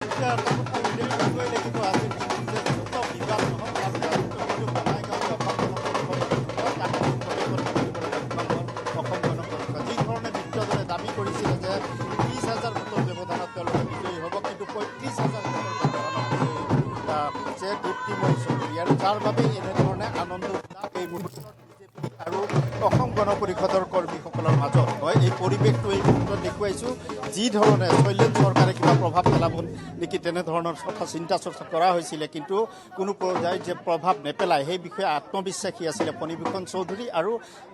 এতিয়া এটা কথা উল্লেখ কৰিবই লাগিব আজিৰ দিনটোত যে যত বিবাদ নহওক তাত কিন্তু বঙাইগাঁও অসম গণ পৰিষদ যি ধৰণে মিত্ৰদলে দাবী কৰিছিলে যে 30,000 ভোটৰ ব্যৱধানত তেওঁলোকে বিজয়ী হ'ব, কিন্তু 35,000 ভোটৰ ব্যৱধানত হৈছে দীপ্তিময়ী চৌধুৰী। আৰু যাৰ বাবে এনেধৰণে আনন্দ উল্লাস এই মুহূৰ্তত বিজেপি আৰু অসম গণ পৰিষদৰ কৰ্মীসকলৰ মাজত হয়। এই পৰিৱেশটো এই মুহূৰ্তত দেখুৱাইছোঁ। যি ধৰণে শৈলেন চৰকাৰে কিবা প্ৰভাৱ পেলাব নেকি তেনেধৰণৰ কথা চিন্তা চৰ্চা কৰা হৈছিলে, কিন্তু কোনো পৰ্যায়ত যে প্ৰভাৱ নেপেলায় সেই বিষয়ে আত্মবিশ্বাসী আছিলে ফণীভূষণ চৌধুৰী, আৰু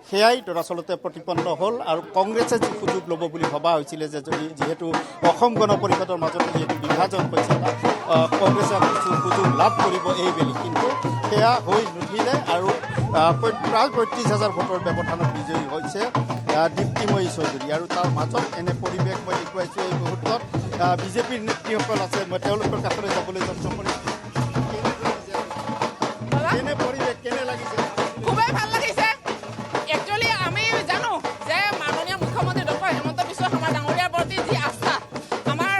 সেয়াই দৰাচলতে প্ৰতিপন্ন হ'ল। আৰু কংগ্ৰেছে যি সুযোগ ল'ব বুলি ভবা হৈছিলে যে যিহেতু অসম গণ পৰিষদৰ মাজত যিহেতু বিভাজন হৈছে, কংগ্ৰেছে কিছু সুযোগ লাভ কৰিব এইবেলি, কিন্তু সেয়া হৈ নুঠিলে। আৰু প্ৰায় 35,000 ভোটৰ ব্যৱধানত বিজয়ী হৈছে দীপ্তিময়ী চৌধুৰী। আৰু তাৰ মাজত এনে পৰিৱেশ মই দেখুৱাইছোঁ এই মুহূৰ্তত বিজেপিৰ নেত্ৰীসকল আছে, মই তেওঁলোকৰ কাষলৈ যাবলৈ যত্ন কৰিছোঁ। কেনে পৰিৱেশ, কেনে লাগিছে? খুবেই ভাল লাগিছে। একচুৱেলি আমি জানো যে মাননীয় মুখ্যমন্ত্ৰী ডক্টৰ হিমন্ত বিশ্ব শৰ্মা ডাঙৰীয়াৰ প্ৰতি যি আস্থা, আমাৰ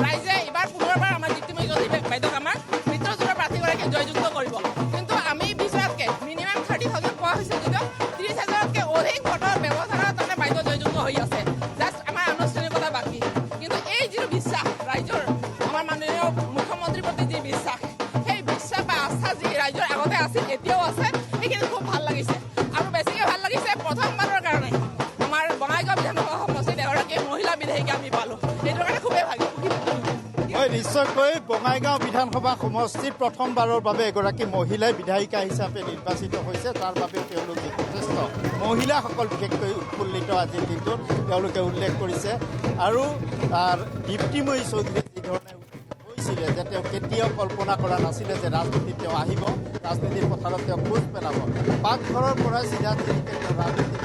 ৰাইজে এইবাৰ পুনৰবাৰ আমাৰ দীপ্তিময়ী চৌধুৰী বাইদেউক আমাৰ মিত্ৰজোঁটৰ প্ৰাৰ্থীগৰাকীক জয়যুক্ত কৰিব। কিন্তু আমি বিচৰাতকৈ মিনিমাম 30,000 পোৱা হৈছে যদিও 30,000তকৈ অধিক ভোটৰ ব্যৱধানত তাৰমানে বাইদেউ জয়যুক্ত হৈ আছে। জাষ্ট আমাৰ আনুষ্ঠানিকতা বাকী। কিন্তু এই যিটো বিশ্বাস ৰাইজৰ, আমাৰ মাননীয় মুখ্যমন্ত্ৰীৰ প্ৰতি যি বিশ্বাস, সেই বিশ্বাস বা আস্থা যি ৰাইজৰ আগতে আছিল এতিয়াও আছে, সেইখিনি খুব ভাল লাগিছে। আৰু বেছিকৈ ভাল লাগিছে প্ৰথমবাৰৰ কাৰণে আমাৰ বঙাইগাঁও বিধানসভা সমষ্টিত এগৰাকী মহিলা বিধায়িকা আমি পালোঁ। এইটোৰ কাৰণে খুবেই ভাল। হয়, নিশ্চয়কৈ বঙাইগাঁও বিধানসভা সমষ্টিত প্ৰথমবাৰৰ বাবে এগৰাকী মহিলাই বিধায়িকা হিচাপে নিৰ্বাচিত হৈছে। তাৰ বাবে তেওঁলোক যথেষ্ট মহিলাসকল বিশেষকৈ উৎফুল্লিত আজিৰ দিনটোত তেওঁলোকে উল্লেখ কৰিছে। আৰু দীপ্তিময়ী চৌধুৰীয়ে যিধৰণে কৈছিলে যে তেওঁ কেতিয়াও কল্পনা কৰা নাছিলে যে ৰাজনীতিত তেওঁ আহিব, ৰাজনীতিৰ পথাৰত তেওঁ খোজ পেলাব। পাকঘৰৰ পৰা চিধা চিধিকে তেওঁ ৰাজনীতিৰ